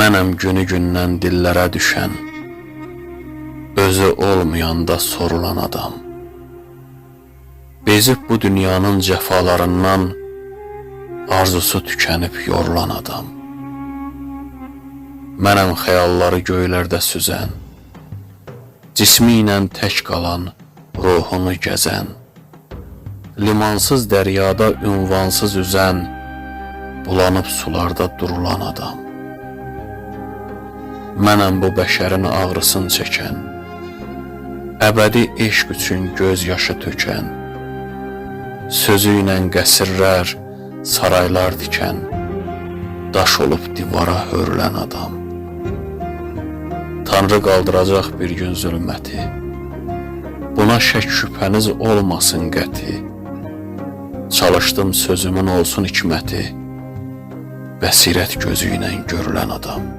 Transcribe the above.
Mənəm günü gündən dillərə düşən, özü olmayanda sorulan adam. Bezib bu dünyanın cəfalarından arzusu tükənib yorulan adam. Mənəm xəyalları göylərdə süzən, cismi ilə tək qalan, ruhunu gəzən, limansız dəryada ünvansız üzən, bulanıb sularda durulan adam. Mənəm bu bəşərin ağrısını çəkən, əbədi eşq üçün göz yaşı tökən, sözü ilə qəsrlər, saraylar dikən, daş olub divara hörülən adam. Tanrı qaldıracaq bir gün zülməti, buna şək şübhəniz olmasın qəti. Çalışdım sözümün olsun hikməti, bəsirət gözü ilə görülən adam.